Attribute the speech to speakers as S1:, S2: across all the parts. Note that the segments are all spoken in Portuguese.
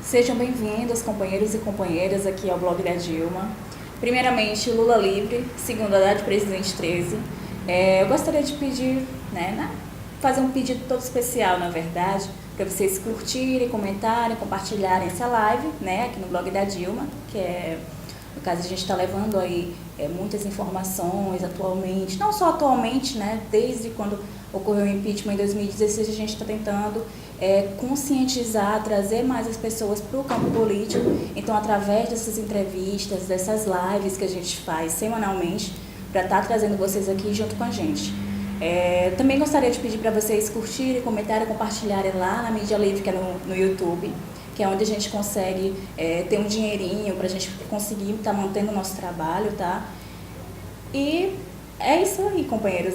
S1: Sejam bem-vindos, companheiros e companheiras, aqui ao blog da Dilma. Primeiramente, Lula livre, segundo a Haddad presidente 13. Eu gostaria de pedir, fazer um pedido todo especial, na verdade, para vocês curtirem, comentarem, compartilharem essa live, aqui no blog da Dilma, que no caso, a gente está levando aí muitas informações atualmente, não só atualmente, desde quando ocorreu o impeachment em 2016, a gente está tentando conscientizar, trazer mais as pessoas para o campo político. Então, através dessas entrevistas, dessas lives que a gente faz semanalmente, para estar trazendo vocês aqui junto com a gente. Também gostaria de pedir para vocês curtirem, comentarem, compartilharem lá na mídia livre, que é no YouTube, que é onde a gente consegue ter um dinheirinho para a gente conseguir estar mantendo o nosso trabalho, tá? E é isso aí, companheiros.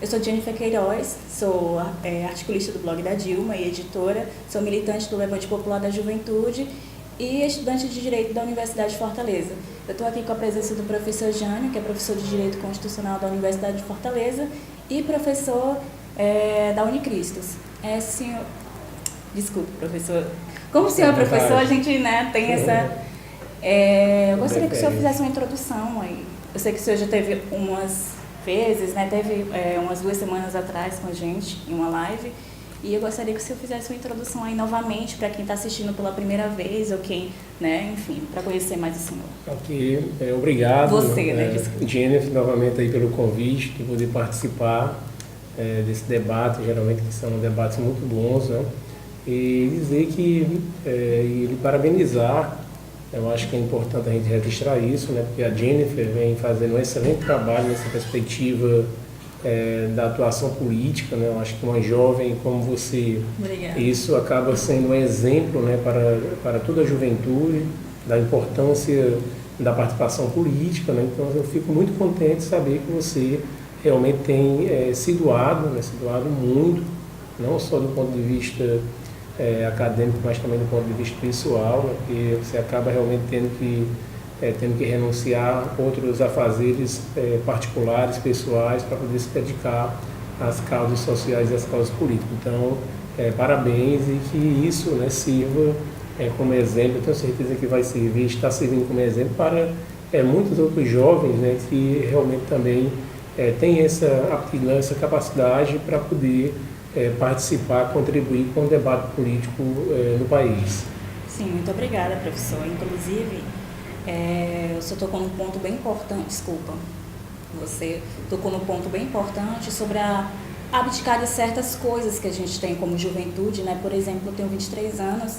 S1: Eu sou Jennifer Queiroz, sou articulista do blog da Dilma e editora, sou militante do Levante Popular da Juventude e estudante de Direito da Universidade de Fortaleza. Eu estou aqui com a presença do professor Jânio, que é professor de Direito Constitucional da Universidade de Fortaleza e professor da Unicristos. Senhor... Desculpe, professor. Como o senhor é professor, a gente tem essa... eu gostaria que o senhor fizesse uma introdução aí. Eu sei que o senhor já teve umas vezes, teve umas 2 semanas atrás com a gente, em uma live, e eu gostaria que o senhor fizesse uma introdução aí novamente para quem está assistindo pela primeira vez, ou quem, enfim, para conhecer mais o senhor.
S2: Ok, obrigado.
S1: Você,
S2: Jennifer, novamente aí pelo convite, de poder participar desse debate, geralmente que são debates muito bons, e dizer que, e parabenizar, eu acho que é importante a gente registrar isso, porque a Jennifer vem fazendo um excelente trabalho nessa perspectiva da atuação política, eu acho que uma jovem como você,
S1: Obrigada.
S2: Isso acaba sendo um exemplo para toda a juventude, da importância da participação política, então eu fico muito contente de saber que você realmente tem se doado muito, não só do ponto de vista acadêmico, mas também do ponto de vista pessoal, porque você acaba realmente tendo que renunciar outros afazeres particulares, pessoais, para poder se dedicar às causas sociais e às causas políticas. Então, parabéns e que isso sirva como exemplo. Eu tenho certeza que vai servir, está servindo como exemplo para muitos outros jovens que realmente também têm essa aptidão, essa capacidade para poder participar, contribuir com o debate político no país.
S1: Sim, muito obrigada, professor. Inclusive, você tocou num ponto bem importante, você tocou num ponto bem importante sobre a abdicar de certas coisas que a gente tem como juventude, Por exemplo, eu tenho 23 anos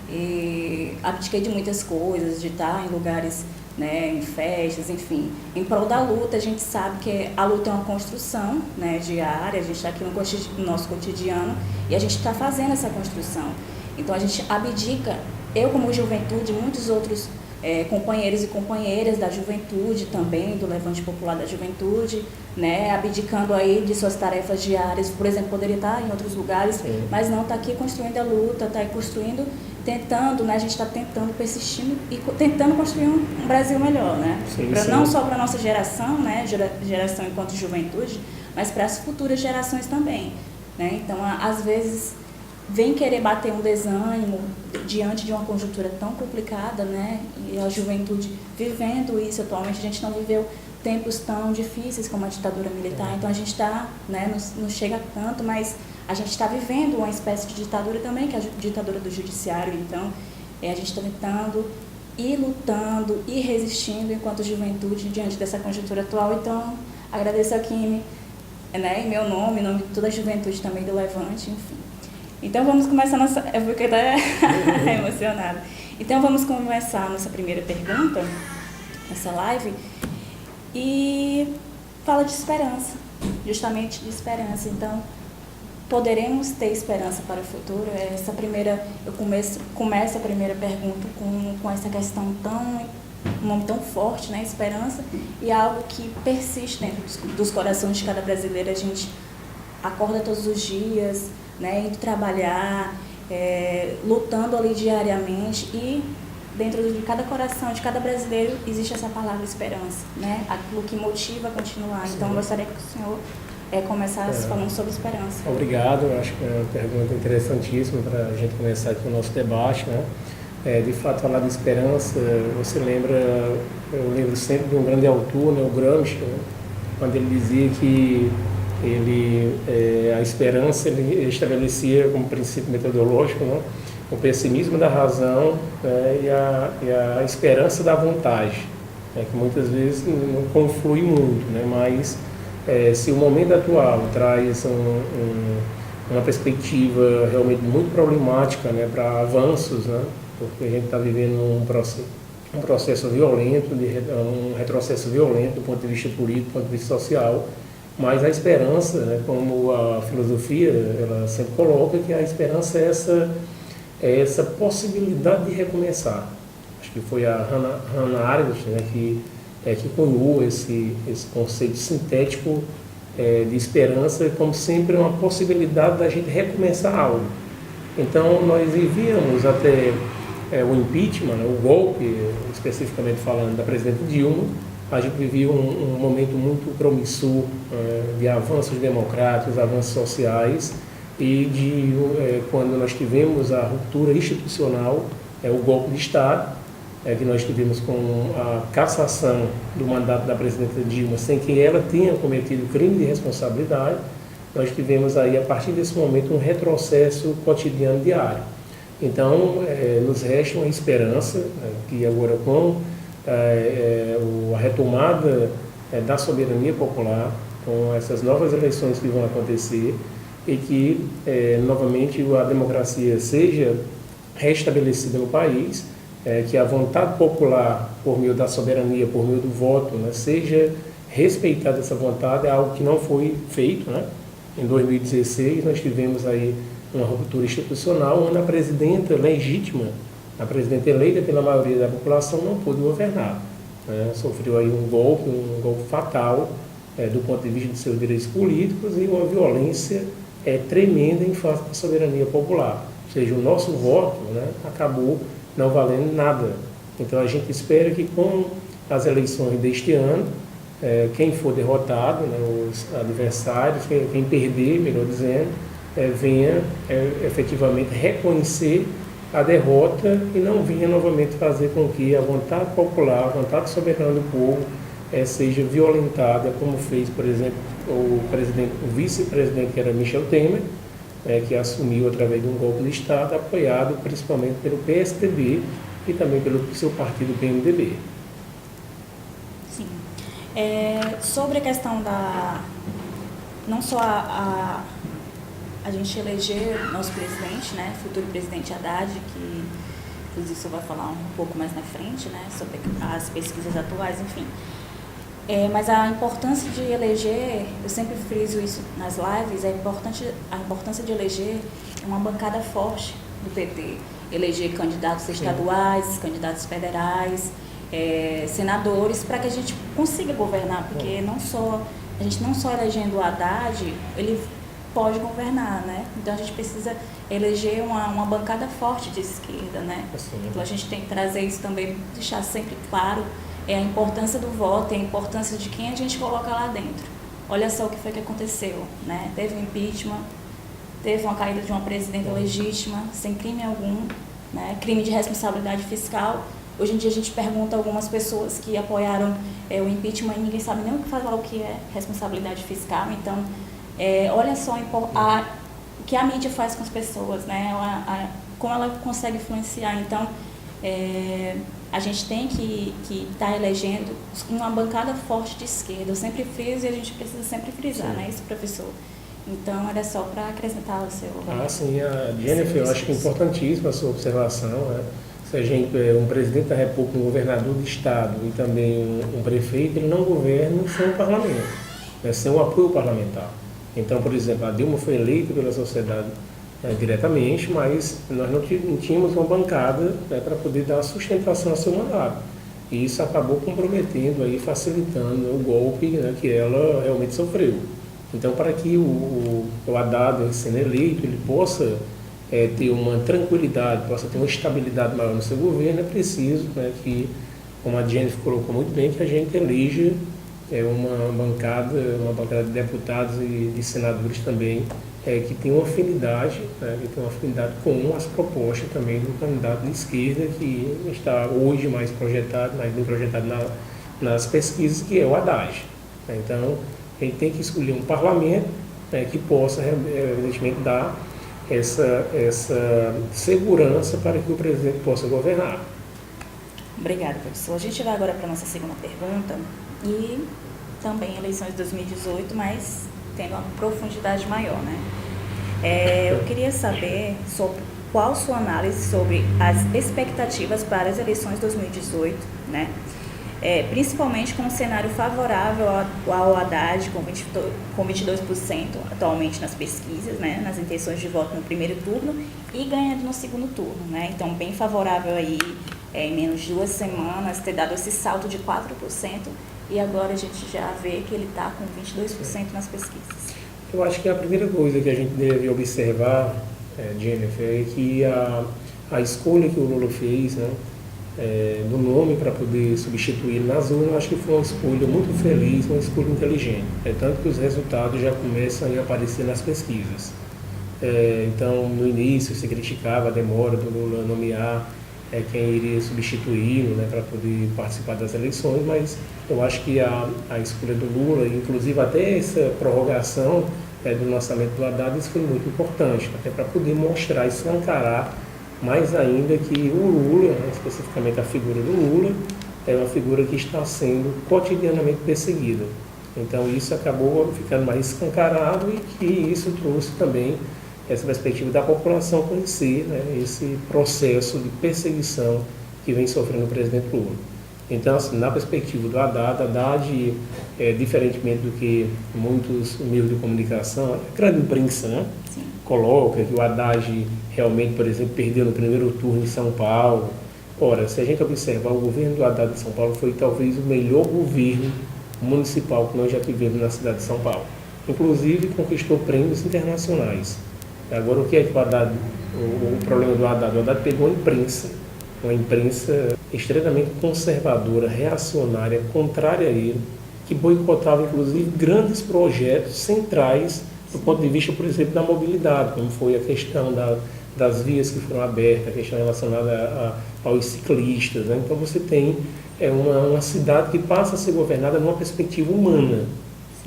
S1: e abdiquei de muitas coisas, de estar em lugares, em festas, enfim, em prol da luta. A gente sabe que a luta é uma construção, diária, a gente está aqui no nosso cotidiano e a gente está fazendo essa construção. Então a gente abdica, eu como juventude, muitos outros companheiros e companheiras da juventude também, do Levante Popular da Juventude, abdicando aí de suas tarefas diárias, por exemplo, poderia estar em outros lugares, mas não, está aqui construindo a luta, está aí construindo, tentando, a gente está tentando, persistindo e tentando construir um Brasil melhor, Não só para a nossa geração, geração enquanto juventude, mas para as futuras gerações também, Então, às vezes, vem querer bater um desânimo diante de uma conjuntura tão complicada, E a juventude vivendo isso atualmente. A gente não viveu tempos tão difíceis como a ditadura militar, então a gente está, não chega tanto, mas a gente está vivendo uma espécie de ditadura também, que é a ditadura do judiciário. Então, a gente está tentando ir lutando e resistindo enquanto juventude diante dessa conjuntura atual. Então, agradeço aqui em meu nome, em nome de toda a juventude também do Levante, enfim. Então vamos começar eu fiquei até emocionada. Então vamos começar a nossa primeira pergunta, nessa live, e fala de esperança, justamente de esperança. Então, poderemos ter esperança para o futuro? Eu começo a primeira pergunta com essa questão um nome tão forte, esperança, e algo que persiste dentro dos corações de cada brasileiro. A gente acorda todos os dias, indo trabalhar, lutando ali diariamente, e dentro de cada coração, de cada brasileiro, existe essa palavra esperança, aquilo que motiva a continuar. Sim. Então, eu gostaria que o senhor começar falando sobre esperança.
S2: Obrigado, eu acho que é uma pergunta interessantíssima para a gente começar aqui o nosso debate, né? De fato, falar de esperança, você lembra, eu lembro sempre de um grande autor, né, o Gramsci, né, quando ele dizia que a esperança ele estabelecia como princípio metodológico, né, o pessimismo da razão, né, e a esperança da vontade, né, que muitas vezes não conflui muito, né, mas se o momento atual traz uma perspectiva realmente muito problemática, né, para avanços, né, porque a gente está vivendo um processo violento, um retrocesso violento do ponto de vista político, do ponto de vista social, mas a esperança, né, como a filosofia ela sempre coloca, que a esperança é essa possibilidade de recomeçar. Acho que foi a Hannah Arendt, né, que cunhou esse conceito sintético de esperança como sempre uma possibilidade da gente recomeçar algo. Então nós vivíamos até o impeachment, né, o golpe, especificamente falando da presidente Dilma, a gente vivia um momento muito promissor de avanços democráticos, avanços sociais, e quando nós tivemos a ruptura institucional, o golpe de Estado, que nós tivemos com a cassação do mandato da presidenta Dilma, sem que ela tenha cometido crime de responsabilidade, nós tivemos aí, a partir desse momento, um retrocesso cotidiano diário. Então, nos resta uma esperança, né, que agora com a retomada da soberania popular, com essas novas eleições que vão acontecer, e que, novamente, a democracia seja restabelecida no país, que a vontade popular, por meio da soberania, por meio do voto, né, seja respeitada essa vontade, é algo que não foi feito, né? Em 2016, nós tivemos aí uma ruptura institucional, onde a presidenta legítima, a presidenta eleita pela maioria da população, não pôde governar, né? Sofreu aí um golpe fatal do ponto de vista de seus direitos políticos e uma violência tremenda em face da soberania popular. Ou seja, o nosso voto, né, acabou não valendo nada. Então a gente espera que com as eleições deste ano, quem for derrotado, né, os adversários, quem perder, melhor dizendo, venha efetivamente reconhecer a derrota e não venha novamente fazer com que a vontade popular, a vontade soberana do povo seja violentada, como fez, por exemplo, o vice-presidente, que era Michel Temer, que assumiu através de um golpe de Estado, apoiado principalmente pelo PSDB e também pelo seu partido PMDB.
S1: Sim. Sobre a questão não só a gente eleger nosso presidente, né, futuro presidente Haddad, que inclusive você vai falar um pouco mais na frente, né, sobre as pesquisas atuais, enfim. Mas a importância de eleger, eu sempre friso isso nas lives, a importância de eleger uma bancada forte do PT, eleger candidatos estaduais, candidatos federais, senadores, para que a gente consiga governar, porque a gente não só elegendo o Haddad, ele pode governar, né? Então a gente precisa eleger uma bancada forte de esquerda, né? Então a gente tem que trazer isso também, deixar sempre claro a importância do voto, a importância de quem a gente coloca lá dentro. Olha só o que foi que aconteceu, né? Teve um impeachment, teve uma caída de uma presidenta legítima, sem crime algum, né? Crime de responsabilidade fiscal. Hoje em dia a gente pergunta a algumas pessoas que apoiaram o impeachment e ninguém sabe nem o que falar o que é responsabilidade fiscal. Então, olha só o que a mídia faz com as pessoas, né? Como ela consegue influenciar. Então, a gente tem que estar elegendo uma bancada forte de esquerda. Eu sempre friso e a gente precisa sempre frisar, né? Isso, professor. Então, era só para acrescentar o seu...
S2: Sim, a Jennifer, eu acho que é importantíssima a sua observação, né? Se a gente um presidente da República, um governador de Estado e também um prefeito, ele não governa sem o parlamento, né? Sem o apoio parlamentar. Então, por exemplo, a Dilma foi eleita pela sociedade diretamente, mas nós não tínhamos uma bancada, né, para poder dar sustentação ao seu mandato. E isso acabou comprometendo, aí, facilitando o golpe, né, que ela realmente sofreu. Então, para que o Haddad, sendo eleito, ele possa ter uma tranquilidade, possa ter uma estabilidade maior no seu governo, é preciso, né, que, como a Jennifer colocou muito bem, que a gente eleja é uma bancada de deputados e de senadores também, que tem uma afinidade, né, que tem uma afinidade com as propostas também do candidato de esquerda, que está hoje mais bem projetado nas pesquisas, que é o Haddad. Então, a gente tem que escolher um parlamento, que possa, evidentemente, dar essa segurança para que o presidente possa governar.
S1: Obrigada, professor. A gente vai agora para a nossa segunda pergunta, e também eleições de 2018, mas tendo uma profundidade maior, né? Eu queria saber sobre qual sua análise sobre as expectativas para as eleições de 2018, né? Principalmente com um cenário favorável ao Haddad, com 22% atualmente nas pesquisas, né? Nas intenções de voto no primeiro turno e ganhando no segundo turno, né? Então, bem favorável aí, em menos de 2 semanas, ter dado esse salto de 4%, e agora a gente já vê que ele está com 22% nas pesquisas.
S2: Eu acho que a primeira coisa que a gente deve observar, Jennifer, é que a escolha que o Lula fez, né, do nome para poder substituir nas urnas, eu acho que foi uma escolha muito feliz, uma escolha inteligente. Tanto que os resultados já começam a aparecer nas pesquisas. Então, no início, se criticava a demora do Lula nomear quem iria substituí-lo, né, para poder participar das eleições, mas eu acho que a escolha do Lula, inclusive até essa prorrogação do lançamento do Haddad, isso foi muito importante, até para poder mostrar e escancarar mais ainda que o Lula, né, especificamente a figura do Lula, é uma figura que está sendo cotidianamente perseguida. Então isso acabou ficando mais escancarado, e que isso trouxe também essa perspectiva da população conhecer, né, esse processo de perseguição que vem sofrendo o presidente Lula. Então, assim, na perspectiva do Haddad, diferentemente do que muitos meios de comunicação, a grande imprensa, né, coloca que o Haddad realmente, por exemplo, perdeu no primeiro turno em São Paulo. Ora, se a gente observar, o governo do Haddad de São Paulo foi talvez o melhor governo municipal que nós já tivemos na cidade de São Paulo. Inclusive, conquistou prêmios internacionais. Agora, o que é que o problema do Haddad? O Haddad pegou uma imprensa extremamente conservadora, reacionária, contrária a ele, que boicotava, inclusive, grandes projetos centrais do ponto de vista, por exemplo, da mobilidade, como foi a questão das vias que foram abertas, a questão relacionada aos ciclistas, né? Então, você tem uma cidade que passa a ser governada numa perspectiva humana.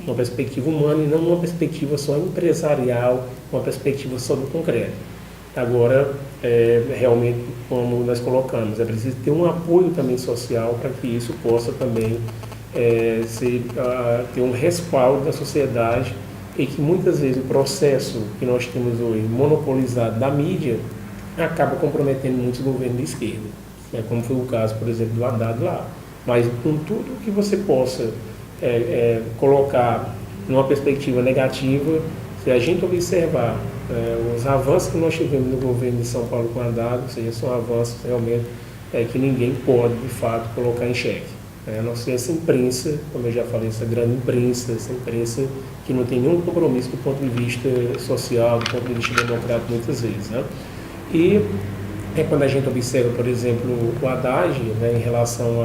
S2: Uma perspectiva humana e não uma perspectiva só empresarial, uma perspectiva só do concreto. Agora, realmente, como nós colocamos, é preciso ter um apoio também social para que isso possa também ter um respaldo da sociedade, e que muitas vezes o processo que nós temos hoje monopolizado da mídia acaba comprometendo muitos governos de esquerda, né, como foi o caso, por exemplo, do Haddad lá. Mas com tudo que você possa colocar numa perspectiva negativa, se a gente observar os avanços que nós tivemos no governo de São Paulo com o Haddad, ou seja, são avanços realmente que ninguém pode, de fato, colocar em xeque. Essa imprensa, como eu já falei, essa grande imprensa, essa imprensa que não tem nenhum compromisso do ponto de vista social, do ponto de vista democrático, muitas vezes, né? E quando a gente observa, por exemplo, o Haddad, né, em relação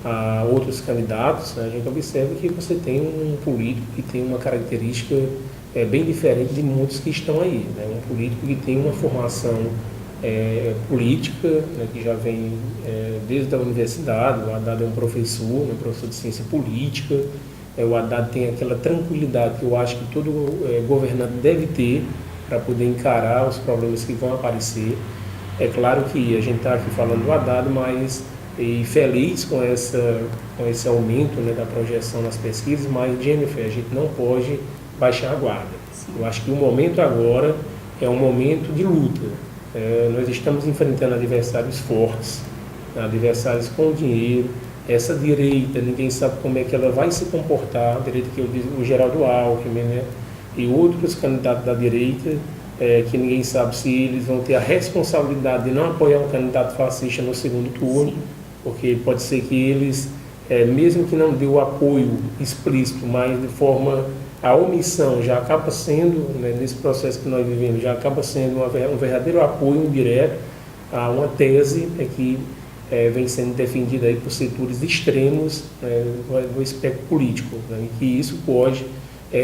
S2: a outros candidatos, né, a gente observa que você tem um político que tem uma característica bem diferente de muitos que estão aí, né? Um político que tem uma formação política, né, que já vem desde a universidade. O Haddad é um professor de ciência política. O Haddad tem aquela tranquilidade que eu acho que todo governante deve ter para poder encarar os problemas que vão aparecer. É claro que a gente está aqui falando do Haddad, mas feliz com esse aumento, né, da projeção nas pesquisas, mas, Jennifer, a gente não pode baixar a guarda. Sim. Eu acho que o momento agora é um momento de luta. Nós estamos enfrentando adversários fortes, adversários com dinheiro. Essa direita, ninguém sabe como é que ela vai se comportar, a direita que o Geraldo Alckmin, né, e outros candidatos da direita, que ninguém sabe se eles vão ter a responsabilidade de não apoiar um candidato fascista no segundo turno. Sim. Porque pode ser que eles, mesmo que não dê o apoio explícito, mas de forma, a omissão já acaba sendo, né, nesse processo que nós vivemos, já acaba sendo um verdadeiro apoio indireto a uma tese que vem sendo defendida aí por setores extremos, do espectro político, né, e que isso pode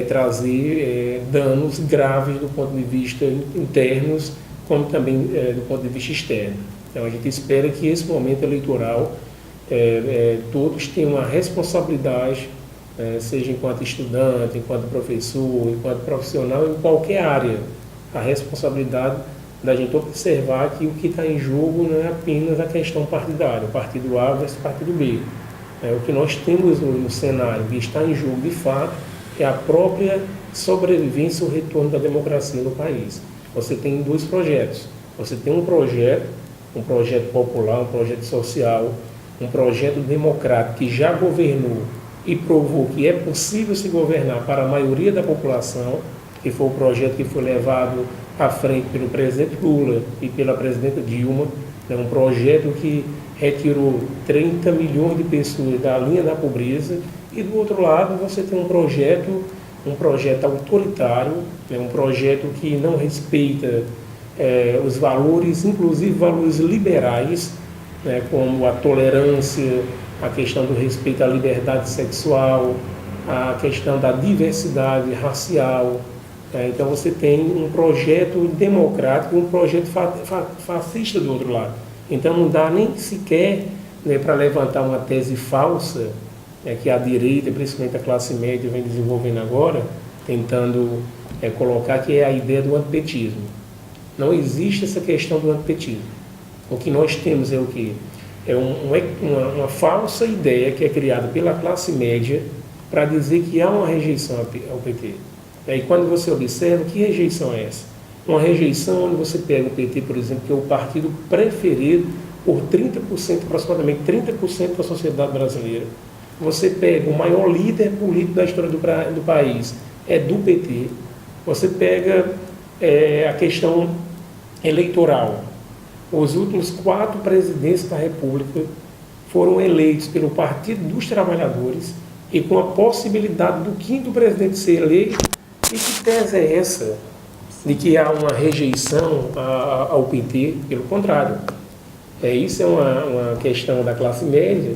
S2: trazer danos graves do ponto de vista internos, como também do ponto de vista externo. Então a gente espera que esse momento eleitoral todos tenham uma responsabilidade, seja enquanto estudante, enquanto professor, enquanto profissional, em qualquer área, a responsabilidade da gente observar que o que está em jogo não é apenas a questão partidária, o partido A versus o partido B. O que nós temos no cenário que está em jogo de fato é a própria sobrevivência ou retorno da democracia no país. Você tem dois projetos. Você tem um projeto popular, um projeto social, um projeto democrático que já governou e provou que é possível se governar para a maioria da população, que foi o projeto que foi levado à frente pelo presidente Lula e pela presidenta Dilma, um projeto que retirou 30 milhões de pessoas da linha da pobreza, e do outro lado você tem um projeto autoritário, um projeto que não respeita os valores, inclusive valores liberais, como a tolerância, a questão do respeito à liberdade sexual, a questão da diversidade racial. Então você tem um projeto democrático e um projeto fascista do outro lado. Então não dá nem sequer para levantar uma tese falsa, que a direita, principalmente a classe média, vem desenvolvendo agora, tentando colocar que é a ideia do antipetismo. Não existe essa questão do antipetismo. O que nós temos é o quê? É uma falsa ideia que é criada pela classe média para dizer que há uma rejeição ao PT. E quando você observa, que rejeição é essa? Uma rejeição onde você pega o PT, por exemplo, que é o partido preferido por 30%, aproximadamente 30% da sociedade brasileira. Você pega o maior líder político da história do país, é do PT. Você pega a questão eleitoral. Os últimos 4 presidentes da República foram eleitos pelo Partido dos Trabalhadores e com a possibilidade do 5º presidente ser eleito. E que tese é essa de que há uma rejeição ao PT? Pelo contrário. Isso é uma questão da classe média,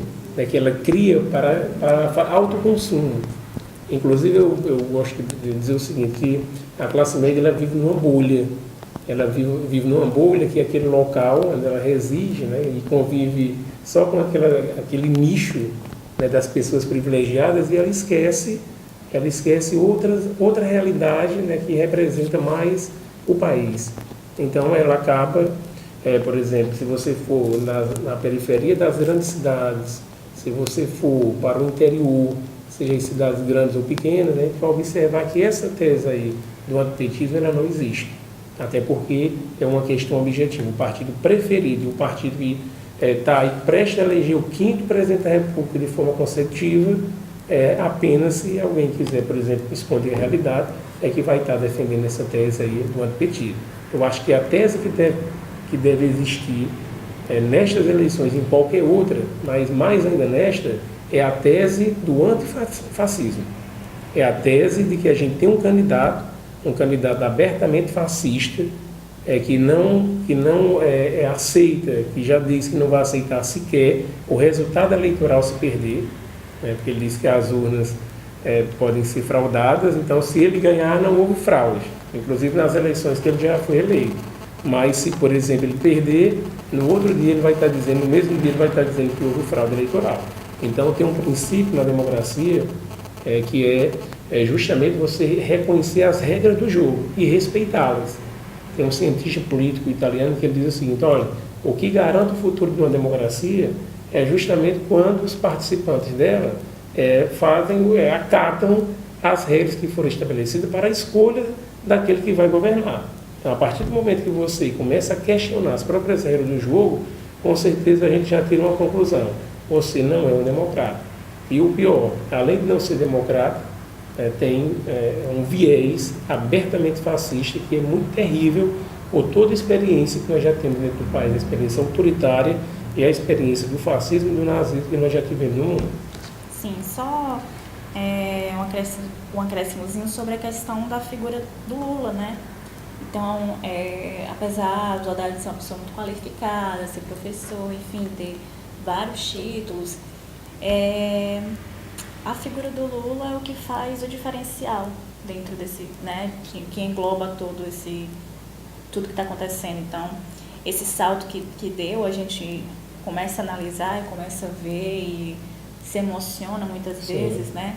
S2: que ela cria para autoconsumo. Inclusive, eu gosto de dizer o seguinte, que a classe média ela vive numa bolha. Ela vive numa bolha que é aquele local onde ela reside, e convive só com aquele nicho, das pessoas privilegiadas, e ela esquece outra realidade, que representa mais o país. Então ela acaba, por exemplo, se você for na periferia das grandes cidades, se você for para o interior, seja em cidades grandes ou pequenas, a gente vai observar que essa tese aí do antipetismo ela não existe. Até porque é uma questão objetiva. O partido preferido, o partido que está aí prestes a eleger o 5º presidente da República de forma consecutiva, apenas se alguém quiser, por exemplo, esconder a realidade, que vai estar defendendo essa tese aí do antipetismo. Eu acho que a tese que deve existir nestas eleições, em qualquer outra, mas mais ainda nesta, é a tese do antifascismo. É a tese de que a gente tem um candidato abertamente fascista, que não aceita, que já disse que não vai aceitar sequer o resultado eleitoral se perder, porque ele diz que as urnas podem ser fraudadas, então se ele ganhar não houve fraude, inclusive nas eleições que ele já foi eleito. Mas se, por exemplo, ele perder, no outro dia ele vai estar dizendo, no mesmo dia ele vai estar dizendo que houve fraude eleitoral. Então tem um princípio na democracia que é justamente você reconhecer as regras do jogo e respeitá-las. Tem um cientista político italiano que ele diz o seguinte, olha, o que garante o futuro de uma democracia é justamente quando os participantes dela acatam as regras que foram estabelecidas para a escolha daquele que vai governar. Então, a partir do momento que você começa a questionar as próprias regras do jogo, com certeza a gente já tira uma conclusão. Você não é um democrata. E o pior, além de não ser democrata, tem um viés abertamente fascista que é muito terrível por toda a experiência que nós já temos dentro do país, a experiência autoritária e a experiência do fascismo e do nazismo que nós já tivemos no mundo.
S1: Sim, só um acréscimozinho sobre a questão da figura do Lula, né? Então, apesar do Haddad ser uma pessoa muito qualificada, ser professor, enfim, ter vários títulos. A figura do Lula é o que faz o diferencial dentro desse, né, que engloba tudo que está acontecendo. Então, esse salto que deu, a gente começa a analisar, começa a ver e se emociona muitas vezes, né?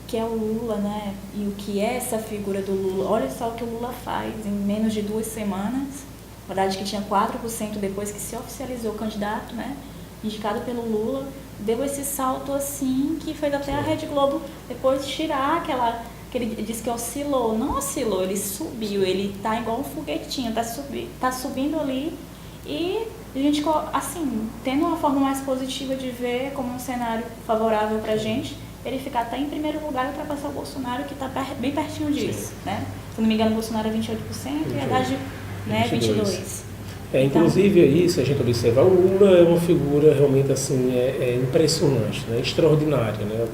S1: Que é o Lula, né? E o que é essa figura do Lula? Olha só o que o Lula faz em menos de 2 semanas. Na verdade, que tinha 4% depois que se oficializou o candidato, né? Indicado pelo Lula, deu esse salto assim que fez até a Rede Globo depois tirar que ele disse que oscilou. Não oscilou, ele subiu, ele tá igual um foguetinho, tá subindo ali e a gente, assim, tendo uma forma mais positiva de ver como um cenário favorável pra gente, ele ficar até em primeiro lugar e ultrapassar o Bolsonaro, que está bem pertinho disso, né? Se não me engano, o Bolsonaro é 28% e a Haddad, né, 22%.
S2: Inclusive aí, se a gente observar, o Lula é uma figura realmente assim, impressionante, né? Extraordinária, né?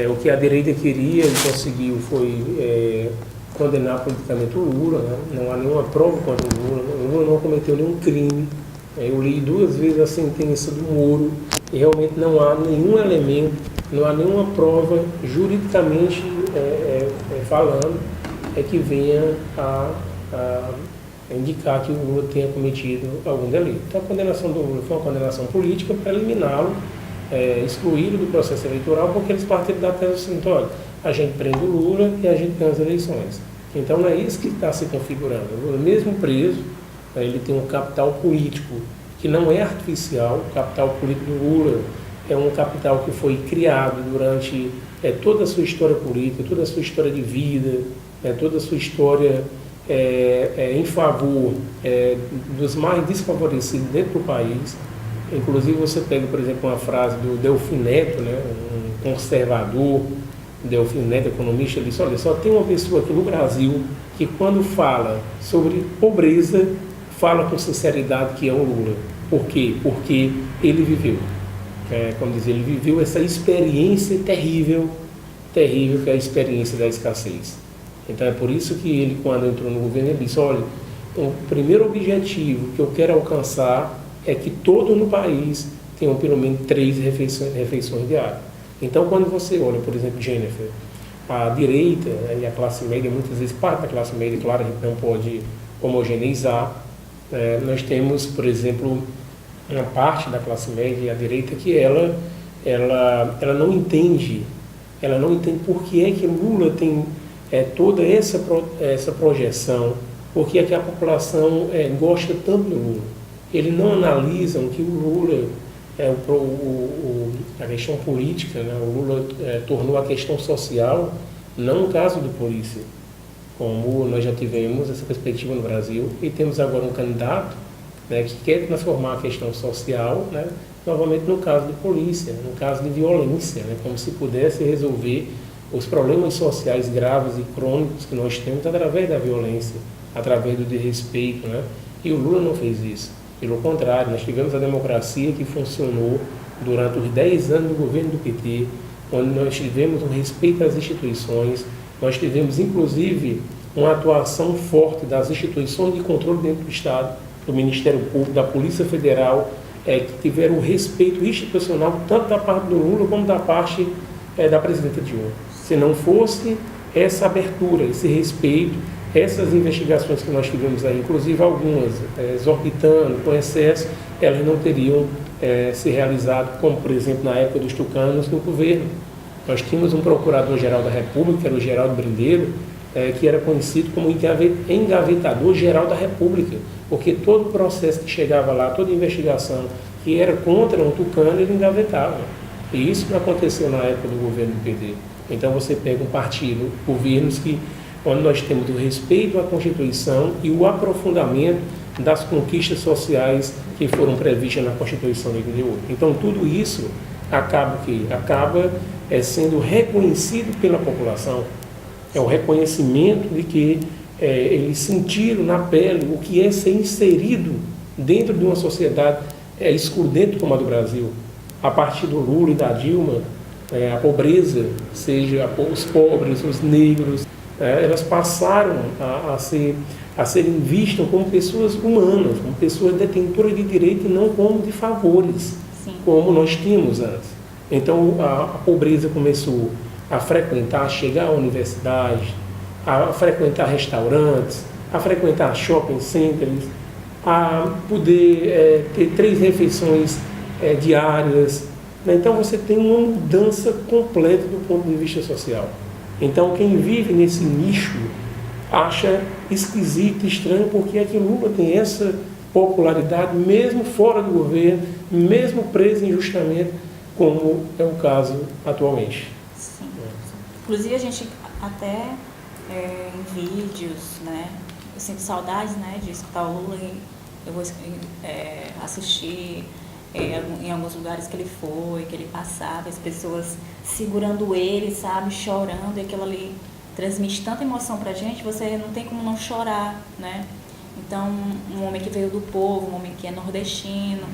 S2: O que a direita queria e conseguiu foi condenar politicamente o Lula, né? Não há nenhuma prova contra o Lula não cometeu nenhum crime. Eu li 2 vezes a sentença do Moro e realmente não há nenhum elemento, não há nenhuma prova juridicamente falando que venha a indicar que o Lula tenha cometido algum delito. Então a condenação do Lula foi uma condenação política para eliminá-lo, excluí-lo do processo eleitoral, porque eles partiram da tese do seguinte: olha, a gente prende o Lula e a gente ganha as eleições. Então não é isso que está se configurando. O Lula, mesmo preso, ele tem um capital político que não é artificial. O capital político do Lula é um capital que foi criado durante toda a sua história política, toda a sua história de vida, toda a sua história em favor dos mais desfavorecidos dentro do país. Inclusive você pega, por exemplo, uma frase do Delfim Neto, né, um conservador, Delfim Neto, economista, ele disse: olha, só tem uma pessoa aqui no Brasil que quando fala sobre pobreza, fala com sinceridade, que é o Lula. Por quê? Porque ele viveu. Como dizer, ele viveu essa experiência terrível que é a experiência da escassez. Então é por isso que ele, quando entrou no governo, ele disse: olha, o primeiro objetivo que eu quero alcançar é que todos no país tenham pelo menos 3 refeições diárias. Então quando você olha, por exemplo, Jennifer, a direita, e a classe média, muitas vezes parte da classe média, claro, a gente não pode homogeneizar, nós temos, por exemplo, uma parte da classe média e a direita que ela não entende por que é que Lula tem toda essa projeção, por que é que a população gosta tanto do Lula. Eles não analisam que o Lula, a questão política, né? O Lula tornou a questão social não um caso de polícia, como nós já tivemos essa perspectiva no Brasil, e temos agora um candidato, né, que quer transformar a questão social, né, novamente no caso de polícia, no caso de violência, né, como se pudesse resolver os problemas sociais graves e crônicos que nós temos através da violência, através do desrespeito, né? E o Lula não fez isso. Pelo contrário, nós tivemos a democracia que funcionou durante os 10 anos do governo do PT, onde nós tivemos um respeito às instituições, nós tivemos inclusive uma atuação forte das instituições de controle dentro do Estado, do Ministério Público, da Polícia Federal, que tiveram um respeito institucional tanto da parte do Lula como da parte da presidenta Dilma. Se não fosse essa abertura, esse respeito, essas investigações que nós tivemos aí, inclusive algumas exorbitando, com excesso, elas não teriam se realizado, como por exemplo na época dos tucanos no governo. Nós tínhamos um procurador-geral da República, que era o Geraldo Brindeiro, que era conhecido como engavetador-geral da República, porque todo processo que chegava lá, toda investigação que era contra um tucano, ele engavetava. E isso não aconteceu na época do governo do PT. Então você pega um partido, governos onde nós temos o respeito à Constituição e o aprofundamento das conquistas sociais que foram previstas na Constituição de 88. Então tudo isso acaba sendo reconhecido pela população. É o reconhecimento de que eles sentiram na pele o que é ser inserido dentro de uma sociedade excludente como a do Brasil. A partir do Lula e da Dilma, a pobreza, seja os pobres, os negros, elas passaram a serem vistas como pessoas humanas, como pessoas detentoras de direito e não como de favores.
S1: Sim.
S2: como nós tínhamos antes. Então a pobreza começou a frequentar, a chegar à universidade, a frequentar restaurantes, a frequentar shopping centers, a poder ter 3 refeições diárias. Então você tem uma mudança completa do ponto de vista social. Então quem vive nesse nicho acha esquisito, estranho, porque é que Lula tem essa popularidade mesmo fora do governo, mesmo preso injustamente, como é o caso atualmente.
S1: Sim. Inclusive a gente até em vídeos, né, eu sinto saudades, né, de escutar o Lula, e eu vou assistir em alguns lugares que ele foi, que ele passava, as pessoas segurando ele, sabe, chorando, e aquilo ali transmite tanta emoção pra gente, você não tem como não chorar, né? Então, um homem que veio do povo, um homem que é nordestino,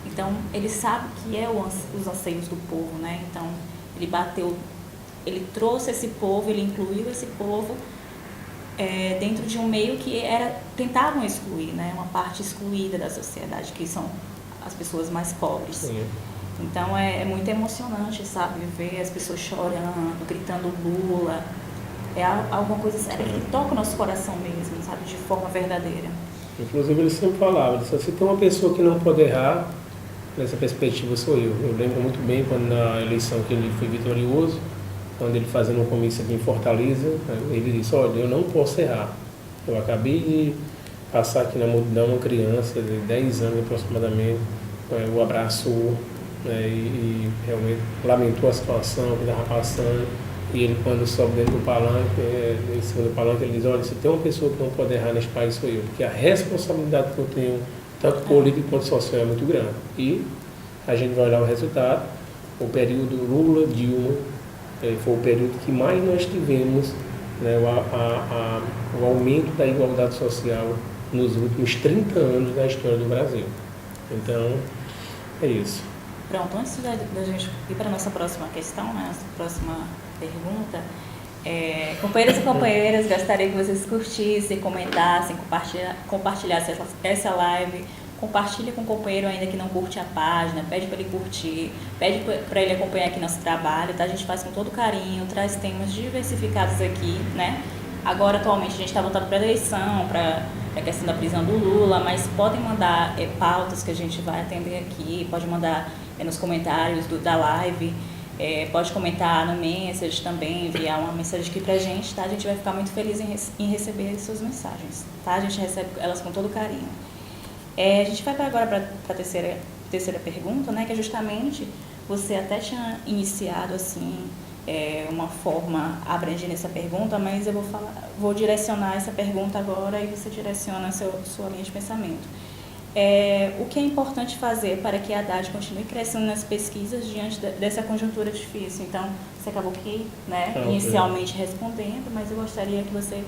S1: então ele sabe que é os anseios do povo, né? Então, ele trouxe esse povo, ele incluiu esse povo dentro de um meio que tentavam excluir, né? Uma parte excluída da sociedade, que são as pessoas mais pobres.
S2: Sim.
S1: Então é muito emocionante, sabe, ver as pessoas chorando, gritando Lula. É alguma coisa séria que toca o nosso coração mesmo, sabe, de forma verdadeira.
S2: Inclusive ele sempre falava, se tem uma pessoa que não pode errar, nessa perspectiva sou eu. Eu lembro muito bem quando na eleição que ele foi vitorioso, quando ele fazendo um comício aqui em Fortaleza, ele disse, olha, eu não posso errar. Eu acabei de passar aqui na multidão uma criança de 10 anos aproximadamente, o abraçou, né, e realmente lamentou a situação que estava passando. E ele, quando sobe dentro do palanque, em cima do palanque, ele diz, olha, se tem uma pessoa que não pode errar neste país sou eu, porque a responsabilidade que eu tenho, tanto política quanto social, é muito grande. E a gente vai olhar o resultado, o período Lula-Dilma foi o período que mais nós tivemos, né, o aumento da igualdade social nos últimos 30 anos da história do Brasil. Então, é isso.
S1: Pronto, antes da gente ir para a nossa próxima questão, né, nossa próxima pergunta, companheiros e companheiras, gostaria que vocês curtissem, comentassem, compartilhassem essa live. Compartilha com o companheiro ainda que não curte a página, pede para ele curtir, pede para ele acompanhar aqui nosso trabalho, tá? A gente faz com todo carinho, traz temas diversificados aqui, né? Agora, atualmente, a gente está voltado para a eleição, para a questão da prisão do Lula, mas podem mandar pautas que a gente vai atender aqui, pode mandar nos comentários da live, pode comentar no Message também, enviar uma mensagem aqui pra gente, tá? A gente vai ficar muito feliz em receber as suas mensagens, tá? A gente recebe elas com todo carinho. A gente vai agora para a terceira pergunta, né? Que é justamente, você até tinha iniciado assim, uma forma abrangendo essa pergunta, mas eu vou direcionar essa pergunta agora e você direciona a sua linha de pensamento. O que é importante fazer para que a Haddad continue crescendo nas pesquisas diante dessa conjuntura difícil? Então, você acabou aqui, né, inicialmente respondendo, mas eu gostaria que você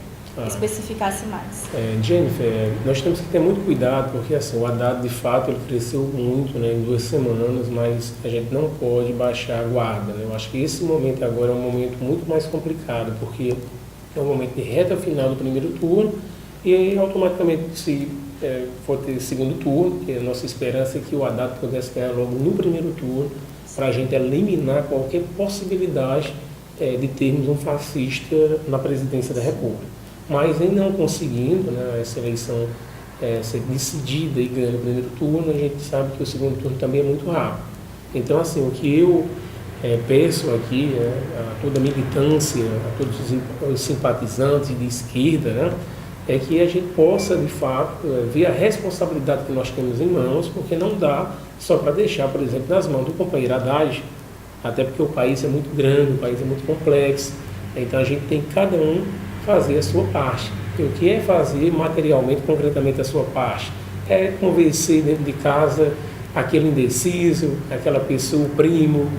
S1: especificasse mais.
S2: Jennifer, nós temos que ter muito cuidado, porque assim, o Haddad, de fato, ele cresceu muito, né, em 2 semanas, mas a gente não pode baixar a guarda, né? Eu acho que esse momento agora é um momento muito mais complicado, porque é um momento de reta final do primeiro turno, e aí automaticamente, se for ter segundo turno, que a nossa esperança é que o Haddad pudesse ganhar logo no primeiro turno, para a gente eliminar qualquer possibilidade de termos um fascista na presidência da República. Mas em não conseguindo, né, essa eleição ser decidida e ganhando o primeiro turno, a gente sabe que o segundo turno também é muito rápido. Então, assim, o que eu peço aqui a toda a militância, a todos os simpatizantes de esquerda, né, é que a gente possa, de fato, ver a responsabilidade que nós temos em mãos, porque não dá só para deixar, por exemplo, nas mãos do companheiro Haddad, até porque o país é muito grande, o país é muito complexo, então a gente tem que cada um fazer a sua parte. E o que é fazer materialmente, concretamente a sua parte? É convencer dentro de casa aquele indeciso, aquela pessoa, o primo,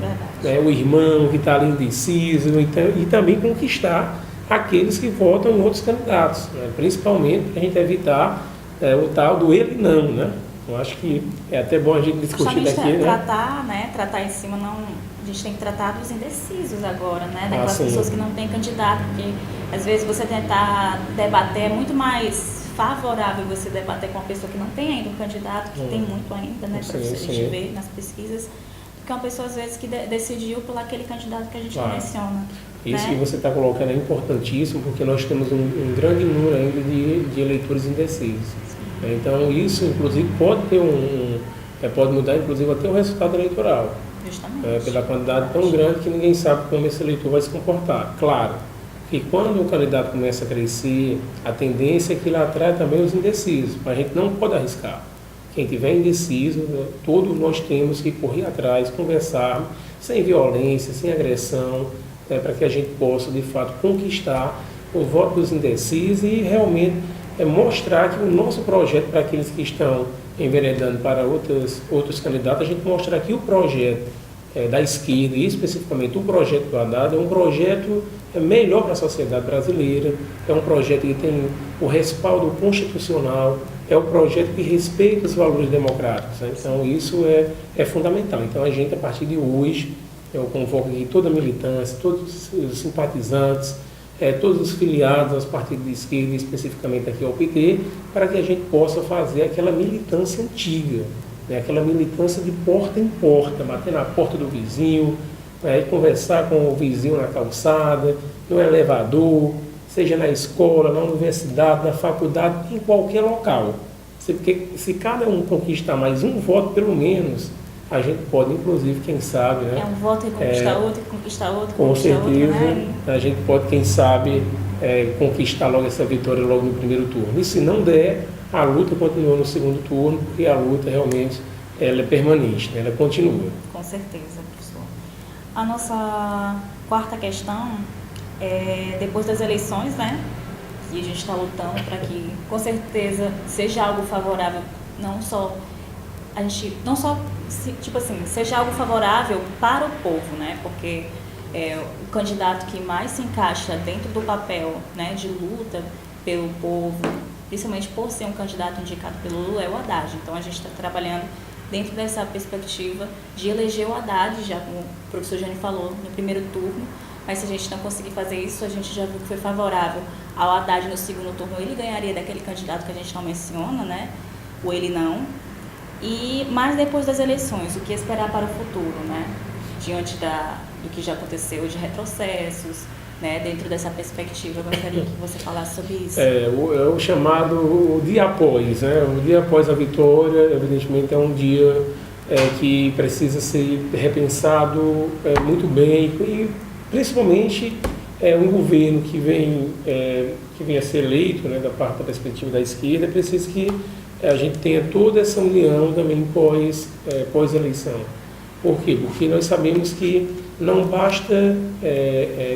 S2: né, o irmão que está ali indeciso, então, e também conquistar aqueles que votam em outros candidatos, né? Principalmente para a gente evitar o tal do ele não, né? Eu acho que é até bom a gente discutir daqui,
S1: tratar em cima, não, a gente tem que tratar dos indecisos agora, né? Daquelas pessoas que não têm candidato, porque às vezes você tentar debater é muito mais favorável você debater com uma pessoa que não tem ainda um candidato, que tem muito ainda, né, para a gente ver nas pesquisas, do que uma pessoa, às vezes, que decidiu por aquele candidato que a gente menciona.
S2: Isso
S1: né?
S2: que você está colocando é importantíssimo, porque nós temos um grande número ainda de eleitores indecisos. Então, isso, inclusive, pode ter pode mudar, inclusive, até o resultado eleitoral.
S1: Justamente.
S2: Pela quantidade tão grande que ninguém sabe como esse eleitor vai se comportar. Claro que quando o candidato começa a crescer, a tendência é que ele atrai também os indecisos, mas a gente não pode arriscar. Quem tiver indeciso, né, todos nós temos que correr atrás, conversar, sem violência, sem agressão, para que a gente possa, de fato, conquistar o voto dos indecisos e realmente mostrar que o nosso projeto, para aqueles que estão enveredando para outros candidatos, a gente mostrar que o projeto da esquerda, e especificamente o projeto do Haddad, é um projeto melhor para a sociedade brasileira, é um projeto que tem o respaldo constitucional, é um projeto que respeita os valores democráticos. Né? Então, isso é fundamental. Então, a gente, a partir de hoje, eu convoco aqui toda a militância, todos os simpatizantes, todos os filiados aos partidos de esquerda, especificamente aqui ao PT, para que a gente possa fazer aquela militância antiga, né? Aquela militância de porta em porta, bater na porta do vizinho, e conversar com o vizinho na calçada, no elevador, seja na escola, na universidade, na faculdade, em qualquer local. Porque se cada um conquistar mais um voto, pelo menos, a gente pode, inclusive, quem sabe... Né,
S1: um voto e conquistar outro, e conquistar outro,
S2: com
S1: conquistar
S2: certeza,
S1: outro, né?
S2: A gente pode, quem sabe, conquistar logo essa vitória logo no primeiro turno. E se não der, a luta continua no segundo turno, porque a luta realmente ela é permanente, né, ela continua.
S1: Com certeza, professor. A nossa quarta questão é, depois das eleições, né, que a gente está lutando para que, com certeza, seja algo favorável, tipo assim, seja algo favorável para o povo, né, porque o candidato que mais se encaixa dentro do papel, né, de luta pelo povo, principalmente por ser um candidato indicado pelo Lula, é o Haddad. Então, a gente está trabalhando dentro dessa perspectiva de eleger o Haddad, já como o professor Jânio falou, no primeiro turno, mas se a gente não conseguir fazer isso, a gente já viu que foi favorável ao Haddad no segundo turno, ele ganharia daquele candidato que a gente não menciona, né, ou ele não. Mas depois das eleições, o que esperar para o futuro, né, diante do que já aconteceu, de retrocessos, né, dentro dessa perspectiva, eu gostaria que você falasse sobre isso.
S2: O chamado o dia após, né? O dia após a vitória, evidentemente, é um dia que precisa ser repensado muito bem, e principalmente um governo que vem a ser eleito, né, da parte da perspectiva da esquerda, precisa que a gente tenha toda essa união também pós-eleição. Por quê? Porque nós sabemos que não basta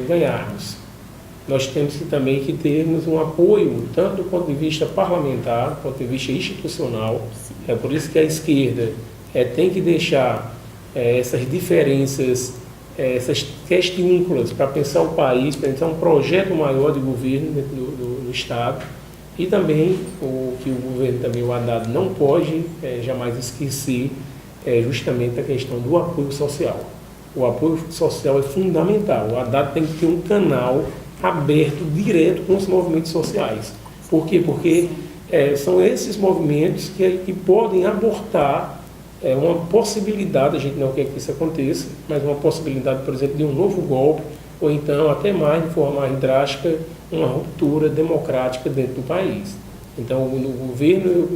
S2: ganharmos. Nós temos também que termos um apoio, tanto do ponto de vista parlamentar, do ponto de vista institucional. É por isso que a esquerda tem que deixar essas diferenças, essas questúnculas, para pensar o país, para pensar um projeto maior de governo dentro do Estado. E também o que o governo, também o Haddad, não pode jamais esquecer justamente a questão do apoio social. O apoio social é fundamental. O Haddad tem que ter um canal aberto, direto com os movimentos sociais. Por quê? Porque são esses movimentos que podem abortar uma possibilidade, a gente não quer que isso aconteça, mas uma possibilidade, por exemplo, de um novo golpe, ou então, até mais, de forma mais drástica, uma ruptura democrática dentro do país. Então, o governo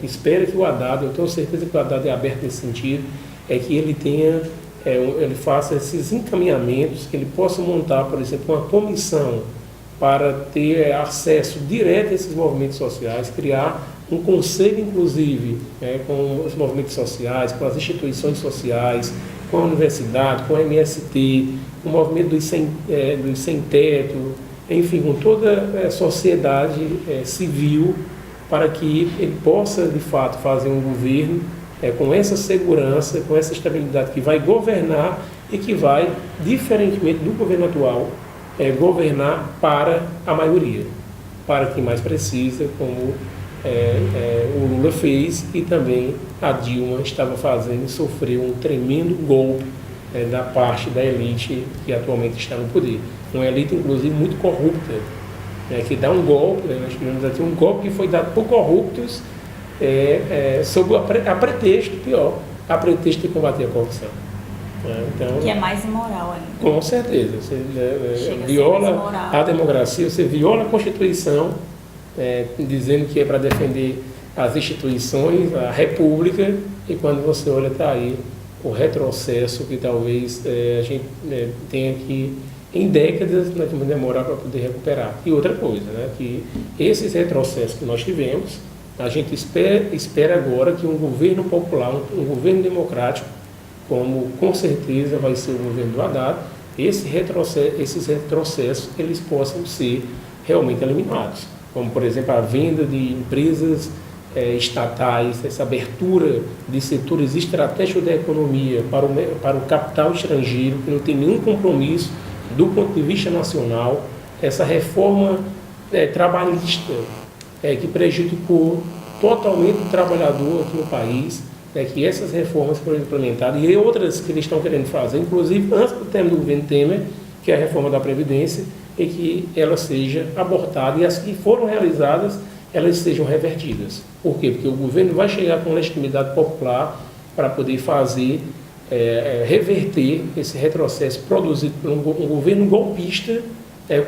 S2: espera que o Haddad, eu tenho certeza que o Haddad é aberto nesse sentido, que ele tenha, ele faça esses encaminhamentos, que ele possa montar, por exemplo, uma comissão para ter acesso direto a esses movimentos sociais, criar um conselho, inclusive, com os movimentos sociais, com as instituições sociais, com a universidade, com a MST, com o movimento dos sem teto, enfim, com toda a sociedade civil, para que ele possa, de fato, fazer um governo com essa segurança, com essa estabilidade, que vai governar e que vai, diferentemente do governo atual, governar para a maioria, para quem mais precisa, como o Lula fez e também a Dilma estava fazendo, e sofreu um tremendo golpe da parte da elite que atualmente está no poder. Uma elite, inclusive, muito corrupta, que dá um golpe, nós tivemos aqui um golpe que foi dado por corruptos sob a pretexto, pior, a pretexto de combater a corrupção. Então,
S1: que é mais imoral ainda.
S2: Com certeza. Você viola a democracia, você viola a Constituição, dizendo que é para defender as instituições, a República, e quando você olha, está aí o retrocesso que talvez a gente tenha que, em décadas, nós vamos demorar para poder recuperar. E outra coisa, né, que esses retrocessos que nós tivemos, a gente espera agora que um governo popular, um governo democrático, como com certeza vai ser o governo do Haddad, esses retrocessos eles possam ser realmente eliminados. Como, por exemplo, a venda de empresas estatais, essa abertura de setores estratégicos da economia para o capital estrangeiro, que não tem nenhum compromisso do ponto de vista nacional, essa reforma trabalhista que prejudicou totalmente o trabalhador aqui no país, que essas reformas foram implementadas e outras que eles estão querendo fazer, inclusive antes do término do governo Temer, que é a reforma da Previdência, e que ela seja abortada e as que foram realizadas, elas sejam revertidas. Por quê? Porque o governo vai chegar com legitimidade popular para poder fazer, reverter esse retrocesso produzido por um governo golpista,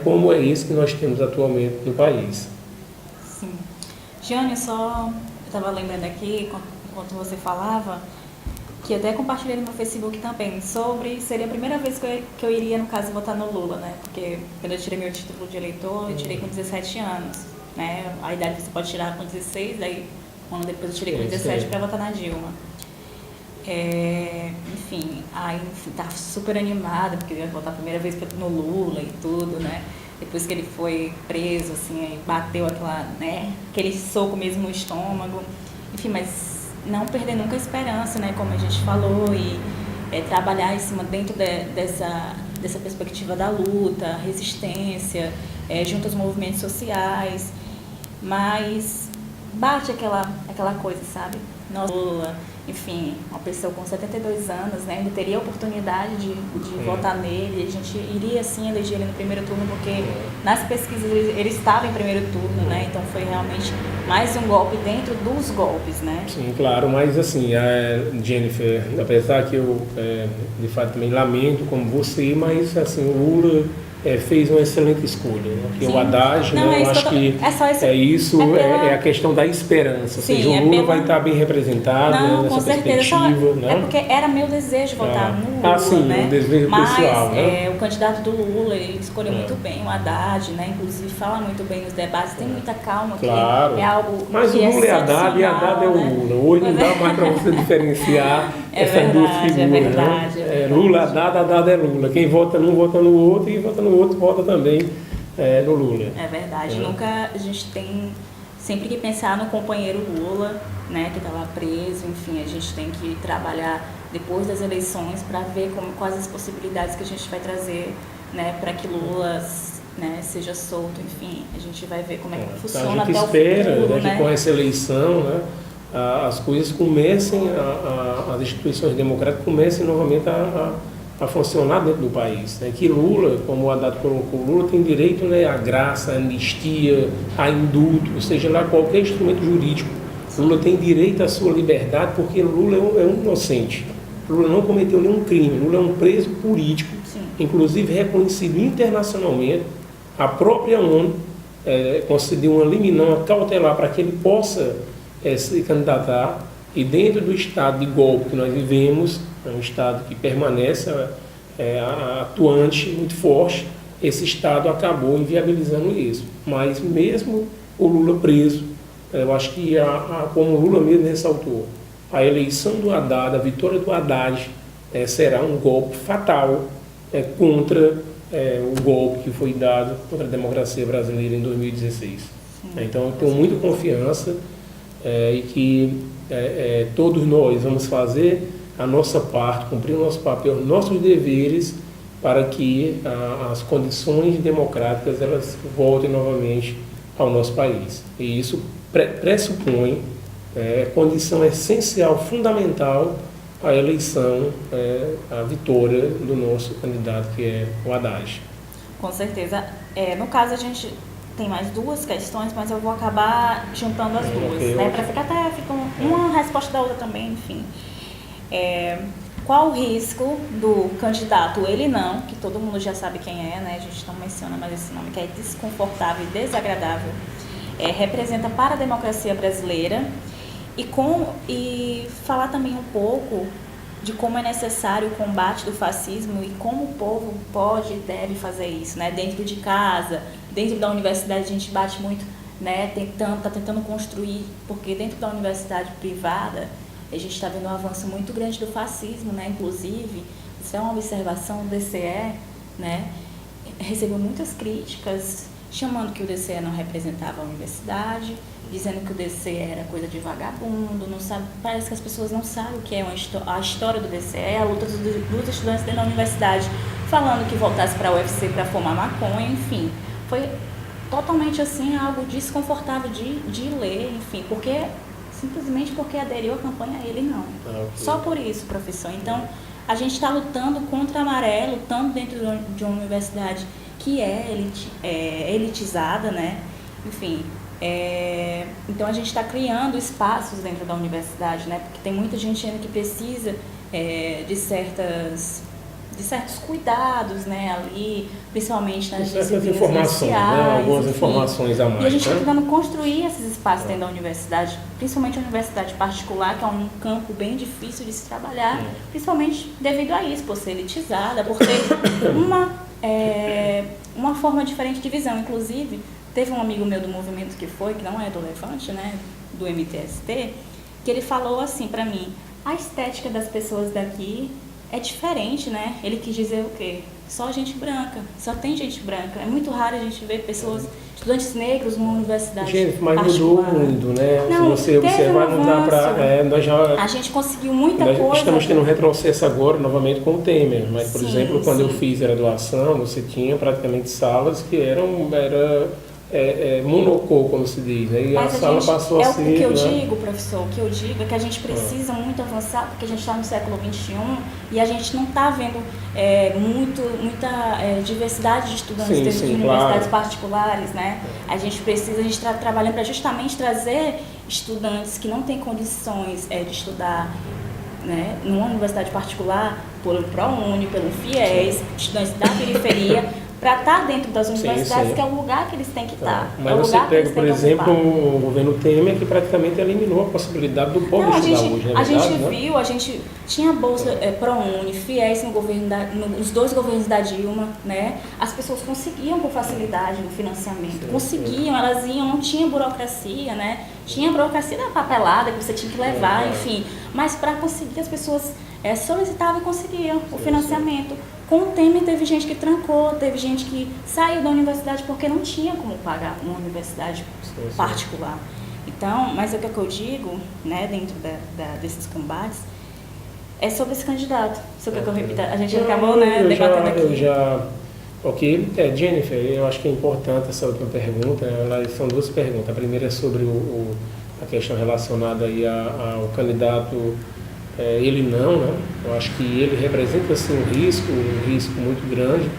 S2: como é esse que nós temos atualmente no país.
S1: Sim. Jânio, eu estava lembrando aqui, enquanto você falava, que até compartilhei no meu Facebook também, seria a primeira vez que eu iria, no caso, votar no Lula, né? Porque quando eu tirei meu título de eleitor, eu tirei com 17 anos, né? A idade que você pode tirar com 16, daí um ano depois eu tirei com 17 para votar na Dilma. Enfim, tava super animada, porque eu ia votar a primeira vez no Lula e tudo, né? Depois que ele foi preso, assim, aí bateu aquele soco mesmo no estômago. Enfim, mas não perder nunca a esperança, né, como a gente falou, e trabalhar em cima dentro dessa perspectiva da luta, resistência, junto aos movimentos sociais, mas bate aquela coisa, sabe? Nossa, enfim, uma pessoa com 72 anos, né, ainda teria a oportunidade de votar nele, a gente iria sim eleger ele no primeiro turno, porque nas pesquisas ele estava em primeiro turno, né, então foi realmente mais um golpe dentro dos golpes, né? Sim,
S2: claro, mas assim, Jennifer, apesar que eu de fato também lamento como você, mas assim, o Lula fez uma excelente escolha, né? Porque o Haddad, eu acho que é a questão da esperança,
S1: sim,
S2: ou seja, o Lula vai estar bem representado nessa perspectiva.
S1: Né? Porque era meu desejo votar no Lula,
S2: sim,
S1: né?
S2: Um desejo pessoal, né?
S1: O candidato do Lula, ele escolheu muito bem o Haddad, né? Inclusive fala muito bem nos debates, tem muita calma,
S2: claro.
S1: Que é algo
S2: mas
S1: que
S2: o Lula é Haddad e Haddad é o
S1: né?
S2: Lula. Hoje não dá mais para você diferenciar essas duas figuras.
S1: É verdade.
S2: Lula, Haddad é Lula. Quem vota num, vota no outro, e vota no outro, vota também no Lula.
S1: É verdade. Nunca a gente tem sempre que pensar no companheiro Lula, né, que estava preso. Enfim, a gente tem que trabalhar depois das eleições para ver quais as possibilidades que a gente vai trazer, né, para que Lula, né, seja solto. Enfim, a gente vai ver como é que funciona até o futuro. A gente espera,
S2: né, que com essa eleição, né, as coisas comecem, as instituições democráticas comecem novamente a funcionar dentro do país. Né? Que Lula, como o Haddad colocou, Lula tem direito, né, à graça, à anistia, a indulto, ou seja lá qualquer instrumento jurídico. Lula tem direito à sua liberdade porque Lula é um inocente. Lula não cometeu nenhum crime, Lula é um preso político, sim, inclusive reconhecido internacionalmente. A própria ONU concedeu uma liminar cautelar para que ele possa se candidatar, e dentro do estado de golpe que nós vivemos, é um estado que permanece atuante, muito forte, esse estado acabou inviabilizando isso. Mas mesmo o Lula preso, eu acho que, como o Lula mesmo ressaltou, a eleição do Haddad, a vitória do Haddad será um golpe fatal contra o golpe que foi dado contra a democracia brasileira em 2016. Então eu tenho muita confiança e que todos nós vamos fazer a nossa parte, cumprir o nosso papel, nossos deveres, para que as condições democráticas elas voltem novamente ao nosso país. E isso pressupõe condição essencial, fundamental, a eleição, a vitória do nosso candidato, que é o Haddad.
S1: Com certeza. No caso, a gente tem mais duas questões, mas eu vou acabar juntando as duas,
S2: okay,
S1: né? Para ficar até uma resposta da outra também, enfim. Qual o risco do candidato Ele Não, que todo mundo já sabe quem é, né? A gente não menciona mais esse nome, que é desconfortável e desagradável, representa para a democracia brasileira, e falar também um pouco de como é necessário o combate do fascismo e como o povo pode e deve fazer isso, né? Dentro de casa, dentro da universidade, a gente bate muito, né? Tá tentando construir, porque dentro da universidade privada a gente está vendo um avanço muito grande do fascismo, né? Inclusive, isso é uma observação do DCE, né? Recebeu muitas críticas, chamando que o DCE não representava a universidade, dizendo que o DCE era coisa de vagabundo, não sabe, parece que as pessoas não sabem o que é a história do DCE, a luta dos estudantes dentro da universidade, falando que voltasse para a UFC para fumar maconha, enfim. Foi totalmente assim, algo desconfortável de ler, enfim, simplesmente porque aderiu à campanha Ele Não. Okay. Só por isso, professor. Então, a gente está lutando contra a maré, lutando dentro de uma universidade que é elitizada, né? Enfim, então a gente está criando espaços dentro da universidade, né? Porque tem muita gente ainda que precisa de certos cuidados, né, ali, principalmente nas disciplinas sociais,
S2: né, algumas informações a mais.
S1: E a gente está tentando construir esses espaços dentro da universidade, principalmente a universidade particular, que é um campo bem difícil de se trabalhar, principalmente devido a isso, por ser elitizada, por ter uma forma diferente de visão. Inclusive, teve um amigo meu do movimento que não é do Levante, né, do MTST, que ele falou assim para mim: a estética das pessoas daqui é diferente, né? Ele quis dizer o quê? Só gente branca, só tem gente branca. É muito raro a gente ver estudantes negros numa universidade
S2: mas mudou muito, né?
S1: Não,
S2: se você observar, não dá para...
S1: A gente conseguiu muita coisa.
S2: Nós estamos tendo um retrocesso agora, novamente, com o Temer. Mas, por exemplo, quando eu fiz graduação, você tinha praticamente salas que eram monocô, como se diz, né? E
S1: mas
S2: a sala passou a ser...
S1: O que eu digo, professor, o que eu digo é que a gente precisa muito avançar, porque a gente está no século XXI e a gente não está vendo muita diversidade de estudantes dentro de universidades particulares, né? A gente está trabalhando para justamente trazer estudantes que não têm condições de estudar, né, numa universidade particular, pelo ProUni, pelo FIES, estudantes da periferia, para estar dentro das universidades, que é o lugar que eles têm que estar.
S2: Mas você pega, por exemplo, o governo Temer, que praticamente eliminou a possibilidade do povo estudar hoje, não é verdade?
S1: A gente tinha bolsa ProUni, FIES nos dois governos da Dilma, né? As pessoas conseguiam com facilidade no financiamento, conseguiam, elas iam, não tinha burocracia, né? Tinha a burocracia da papelada que você tinha que levar, enfim. Mas para conseguir, as pessoas solicitavam e conseguiam o financiamento. Com o Temer, teve gente que trancou, teve gente que saiu da universidade porque não tinha como pagar uma universidade particular. Então, mas o que eu digo, né, dentro desses combates, é sobre esse candidato. Isso que eu repito, a gente acabou, né, debatendo aqui.
S2: Ok, Jennifer, eu acho que é importante essa última pergunta. São duas perguntas. A primeira é sobre a questão relacionada aí ao candidato Ele Não, né? Eu acho que ele representa assim, um risco muito grande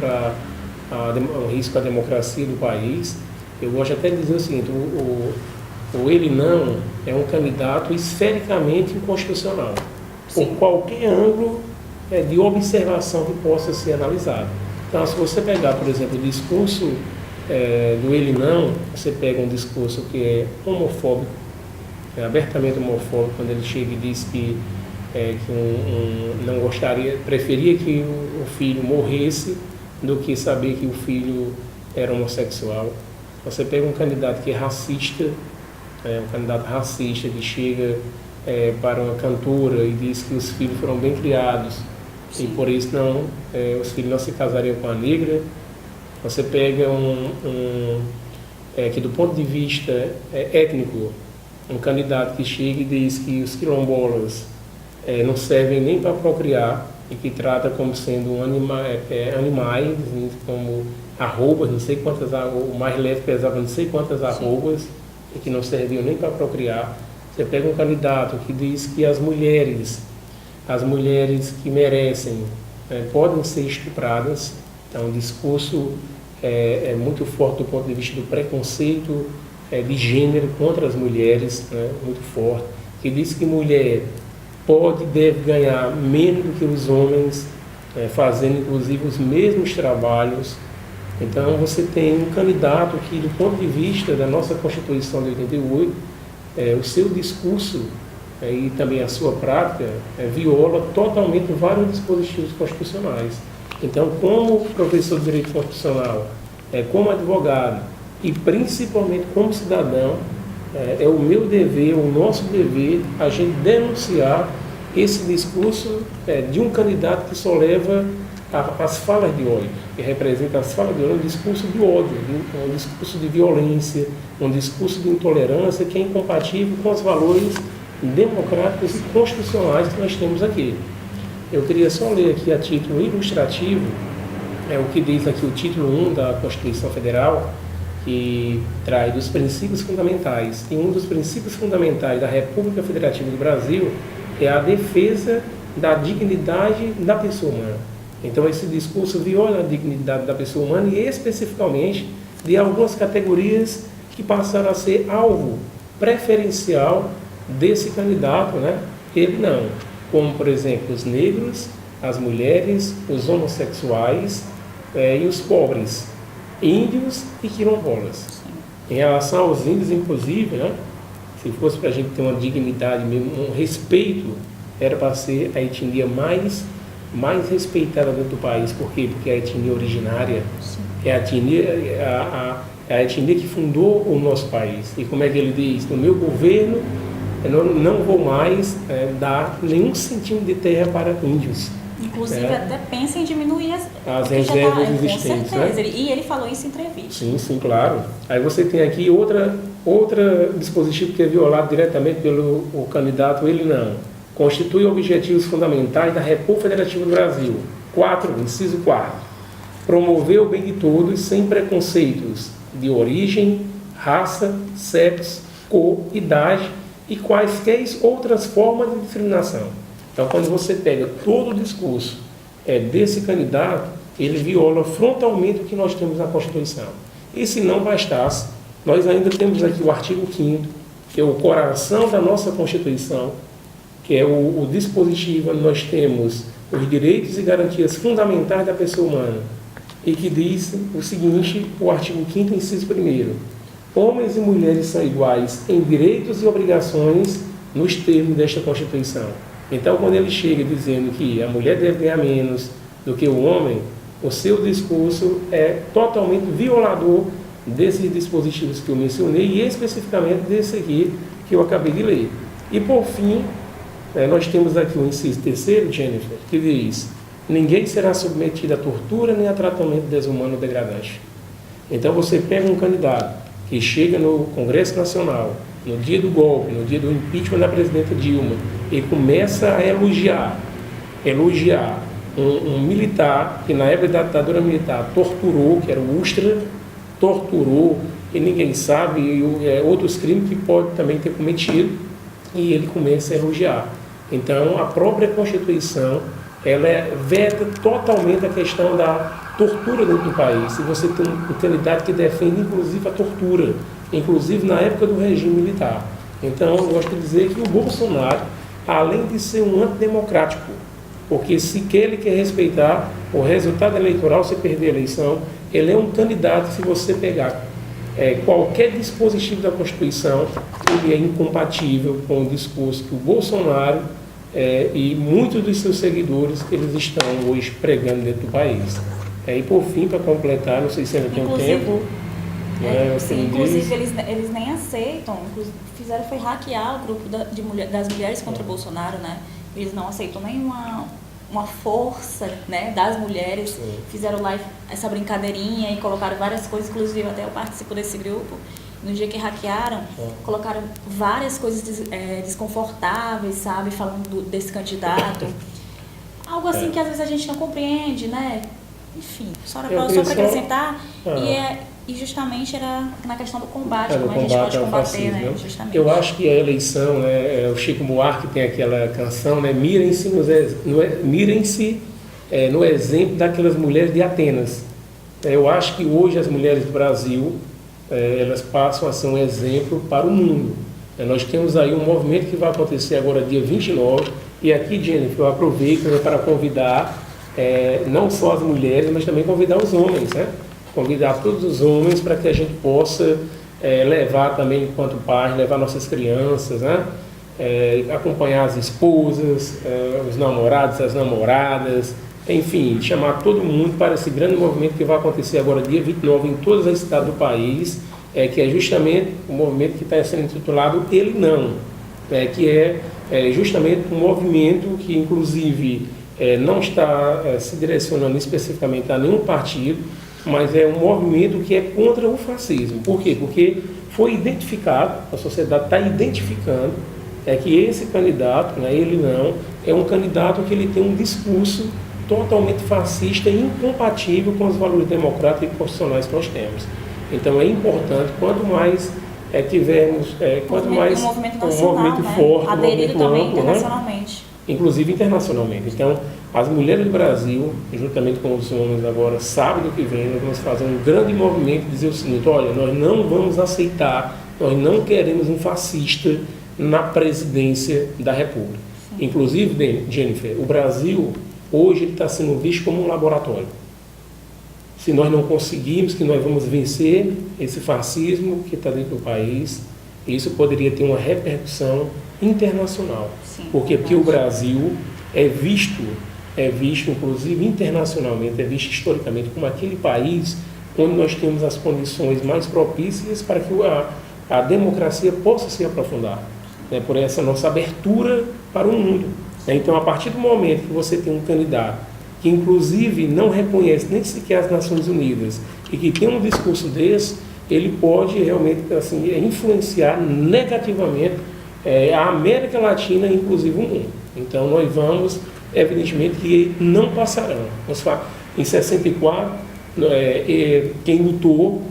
S2: um risco à democracia do país. Eu gosto até de dizer o seguinte: o Ele Não é um candidato esfericamente inconstitucional, por qualquer ângulo de observação que possa ser analisado. Então, se você pegar, por exemplo, o discurso do Ele Não, você pega um discurso que é homofóbico, abertamente homofóbico, quando ele chega e diz que não preferia que o filho morresse do que saber que o filho era homossexual. Você pega um candidato que é racista, um candidato racista que chega para uma cantora e diz que os filhos foram bem criados e por isso os filhos não se casariam com a negra. Você pega que do ponto de vista étnico, um candidato que chega e diz que os quilombolas não servem nem para procriar e que trata como sendo animais, como arrobas, não sei quantas, o mais leve pesava não sei quantas arrobas e que não serviam nem para procriar. Você pega um candidato que diz que as mulheres que merecem podem ser estupradas. É um discurso é muito forte do ponto de vista do preconceito de gênero contra as mulheres, né, muito forte, que diz que mulher pode e deve ganhar menos do que os homens, fazendo inclusive os mesmos trabalhos. Então você tem um candidato que, do ponto de vista da nossa Constituição de 88, o seu discurso e também a sua prática viola totalmente vários dispositivos constitucionais. Então, como professor de Direito Constitucional, como advogado e principalmente como cidadão, é o meu dever, o nosso dever, a gente denunciar esse discurso de um candidato que só leva as falas de ódio, que representa as falas de ódio, um discurso de ódio, um discurso de violência, um discurso de intolerância que é incompatível com os valores democráticos e constitucionais que nós temos aqui. Eu queria só ler aqui a título ilustrativo, o que diz aqui o título 1 da Constituição Federal, que traz dos princípios fundamentais. E um dos princípios fundamentais da República Federativa do Brasil é a defesa da dignidade da pessoa humana. Então esse discurso viola a dignidade da pessoa humana e especificamente de algumas categorias que passaram a ser alvo preferencial desse candidato, né? Ele não, como por exemplo os negros, as mulheres, os homossexuais e os pobres, índios e quilombolas. Em relação aos índios, inclusive, né? Se fosse para a gente ter uma dignidade mesmo, um respeito, era para ser a etnia mais respeitada dentro do país. Por quê? Porque é a etnia originária, é a etnia que fundou o nosso país. E como é que ele diz? No meu governo, eu não vou mais dar nenhum centímetro de terra para índios.
S1: Inclusive, até pensa em diminuir
S2: as reservas existentes.
S1: Com certeza. Né? E ele falou isso em entrevista.
S2: Sim, claro. Aí você tem aqui outra dispositivo que é violado diretamente pelo candidato, ele não. Constitui objetivos fundamentais da República Federativa do Brasil. Inciso 4. Promover o bem de todos sem preconceitos de origem, raça, sexo, cor, idade e quaisquer outras formas de discriminação. Então, quando você pega todo o discurso desse candidato, ele viola frontalmente o que nós temos na Constituição. E se não bastasse, nós ainda temos aqui o artigo 5º, que é o coração da nossa Constituição, que é o dispositivo onde nós temos os direitos e garantias fundamentais da pessoa humana, e que diz o seguinte, o artigo 5º, inciso 1º: homens e mulheres são iguais em direitos e obrigações nos termos desta Constituição. Então, quando ele chega dizendo que a mulher deve ganhar menos do que o homem, o seu discurso é totalmente violador desses dispositivos que eu mencionei e especificamente desse aqui que eu acabei de ler. E, por fim, nós temos aqui o inciso 3º, Jennifer, que diz: ninguém será submetido a tortura nem a tratamento desumano ou degradante. Então, você pega um candidato que chega no Congresso Nacional, no dia do golpe, no dia do impeachment da presidenta Dilma, e começa a elogiar um militar que na época da ditadura militar torturou, que era o Ustra, torturou, e ninguém sabe, outros crimes que pode também ter cometido, e ele começa a elogiar. Então, a própria Constituição, ela veta totalmente a questão da tortura dentro do país. Se você tem um candidato que defende, inclusive, a tortura, inclusive na época do regime militar. Então, eu gosto de dizer que o Bolsonaro, além de ser um antidemocrático, porque sequer ele quer respeitar o resultado eleitoral, se perder a eleição, ele é um candidato, se você pegar qualquer dispositivo da Constituição, ele é incompatível com o discurso que o Bolsonaro e muitos dos seus seguidores, eles estão hoje pregando dentro do país. E por fim, para completar, não sei se ainda tem um tempo...
S1: sim, inclusive eles nem aceitam, foi hackear o grupo das mulheres contra o Bolsonaro, né? Eles não aceitam nenhuma força, né, das mulheres. Sim. Fizeram lá essa brincadeirinha e colocaram várias coisas, inclusive até eu participo desse grupo. No dia que hackearam, colocaram várias coisas desconfortáveis, sabe, falando desse candidato. Algo assim que às vezes a gente não compreende, né? Enfim, só para acrescentar, e justamente era na questão do combate, como a gente pode combater, né? Justamente.
S2: Eu acho que a eleição, o Chico Buarque tem aquela canção, né? Mirem-se no exemplo daquelas mulheres de Atenas, Eu acho que hoje as mulheres do Brasil, elas passam a ser um exemplo para o mundo. Nós temos aí um movimento que vai acontecer agora dia 29, e aqui, Jennifer, eu aproveito para convidar não só as mulheres, mas também convidar os homens, né? Convidar todos os homens para que a gente possa levar também, enquanto pais, levar nossas crianças, né? Acompanhar as esposas, os namorados, as namoradas, enfim, chamar todo mundo para esse grande movimento que vai acontecer agora dia 29 em todas as cidades do país, que é justamente o movimento que está sendo intitulado Ele Não, que é justamente um movimento que, inclusive, não está se direcionando especificamente a nenhum partido, mas é um movimento que é contra o fascismo. Por quê? Porque foi identificado, a sociedade está identificando, que esse candidato, né, Ele Não, é um candidato que ele tem um discurso totalmente fascista e incompatível com os valores democráticos e constitucionais que nós temos. Então é importante, quanto mais tivermos, quanto mais
S1: um movimento nacional,
S2: movimento
S1: né?
S2: forte,
S1: aderido também
S2: amplo,
S1: internacionalmente.
S2: Né? Inclusive internacionalmente. Então, as mulheres do Brasil, juntamente com os homens agora, sábado que vem, nós vamos fazer um grande movimento e dizer o seguinte: olha, nós não vamos aceitar, nós não queremos um fascista na presidência da República. Sim. Inclusive, Jennifer, o Brasil hoje está sendo visto como um laboratório. Se nós não conseguirmos, que nós vamos vencer esse fascismo que está dentro do país, isso poderia ter uma repercussão internacional.
S1: Sim,
S2: Porque o Brasil é visto inclusive internacionalmente, é visto historicamente como aquele país onde nós temos as condições mais propícias para que a democracia possa se aprofundar, né, por essa nossa abertura para o mundo. Então, a partir do momento que você tem um candidato que, inclusive, não reconhece nem sequer as Nações Unidas e que tem um discurso desse, ele pode realmente assim, influenciar negativamente a América Latina e, inclusive, o mundo. Então, nós vamos, evidentemente, que não passarão. Em 64, quem lutou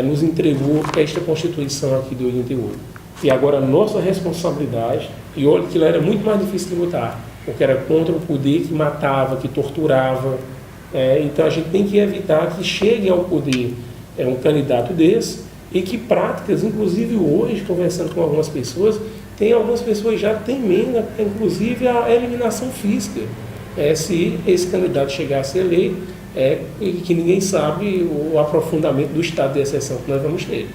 S2: nos entregou esta Constituição aqui de 88. E agora a nossa responsabilidade, e olha que ela era muito mais difícil de lutar, porque era contra o poder que matava, que torturava. Então a gente tem que evitar que chegue ao poder um candidato desse, e que práticas, inclusive hoje, conversando com algumas pessoas, tem algumas pessoas já temendo, inclusive, a eliminação física. Se esse candidato chegar a ser eleito, e que ninguém sabe o aprofundamento do estado de exceção que nós vamos ter.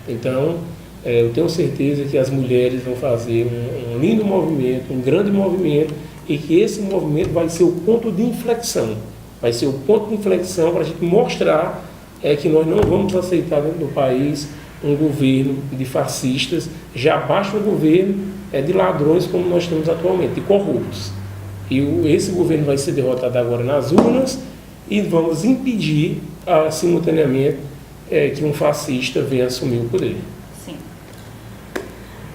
S2: Então, eu tenho certeza que as mulheres vão fazer um lindo movimento, um grande movimento, e que esse movimento vai ser o ponto de inflexão. Vai ser o ponto de inflexão para a gente mostrar que nós não vamos aceitar dentro do país um governo de fascistas, já basta um governo de ladrões como nós temos atualmente, de corruptos. E esse governo vai ser derrotado agora nas urnas e vamos impedir simultaneamente que um fascista venha assumir o poder.
S1: Sim.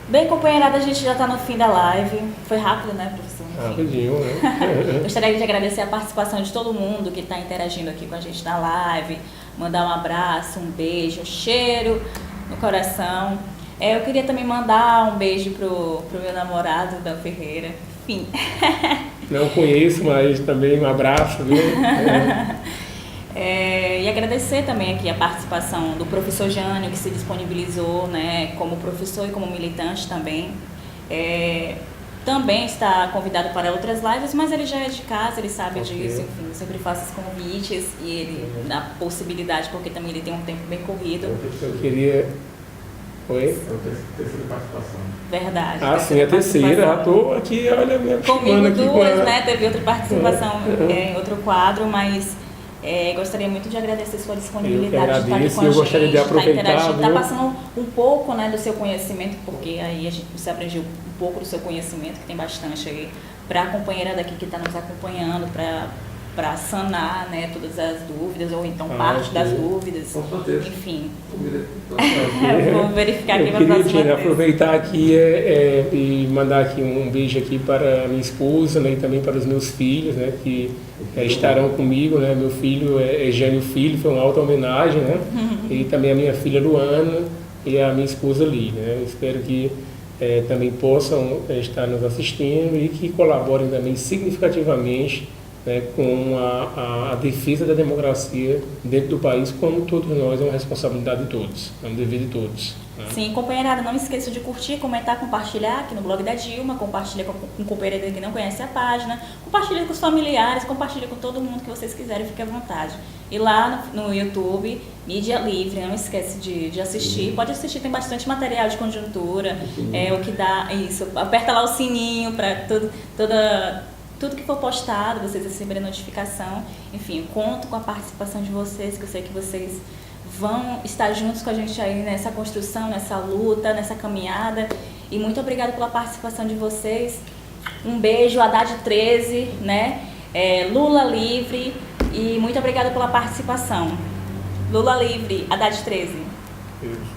S1: Bem, companheirada, a gente já está no fim da live. Foi rápido, né, professor?
S2: Rapidinho, né?
S1: Gostaria de agradecer a participação de todo mundo que está interagindo aqui com a gente na live, mandar um abraço, um beijo, um cheiro no coração. Eu queria também mandar um beijo pro meu namorado, Dan Ferreira. Enfim.
S2: Não conheço, mas também um abraço, viu?
S1: E agradecer também aqui a participação do professor Jânio, que se disponibilizou, né, como professor e como militante também. Também está convidado para outras lives, mas ele já é de casa, ele sabe disso, enfim, eu sempre faço os convites e ele dá possibilidade, porque também ele tem um tempo bem corrido.
S2: Eu queria... Oi?
S3: Terceira participação.
S1: Verdade.
S2: Sim, a terceira. Já estou aqui, olha, me acostumando aqui
S1: duas,
S2: com a...
S1: né? Teve outra participação em outro quadro, mas gostaria muito de agradecer sua disponibilidade de estar aqui com a gente.
S2: Eu gostaria de aproveitar.
S1: Está passando um pouco, né, do seu conhecimento, porque aí você aprendeu um pouco do seu conhecimento, que tem bastante aí, para a companheira daqui que está nos acompanhando, para sanar, né, todas as dúvidas, ou então parte das dúvidas.
S3: Com certeza.
S1: Enfim. Vamos verificar aqui para a próxima vez.
S2: Aproveitar aqui e mandar aqui um beijo aqui para a minha esposa, né, e também para os meus filhos, né, que estarão comigo, né. Meu filho é Gênio Filho, foi uma alta homenagem, né, e também a minha filha Luana e a minha esposa Lívia, né. Eu espero que também possam estar nos assistindo e que colaborem também significativamente né, com a defesa da democracia dentro do país, como todos nós, é uma responsabilidade de todos, é um dever de todos. Né?
S1: Sim, companheirada, não esqueça de curtir, comentar, compartilhar aqui no blog da Dilma, compartilha com um companheiro que não conhece a página, compartilha com os familiares, compartilha com todo mundo que vocês quiserem, fique à vontade. E lá no YouTube, Mídia Livre, não esquece de assistir, pode assistir, tem bastante material de conjuntura, o que dá isso, aperta lá o sininho para tudo que for postado, vocês receberem notificação. Enfim, conto com a participação de vocês, que eu sei que vocês vão estar juntos com a gente aí nessa construção, nessa luta, nessa caminhada. E muito obrigada pela participação de vocês. Um beijo, Haddad 13, né? Lula livre, e muito obrigada pela participação. Lula livre, Haddad 13.
S2: Isso.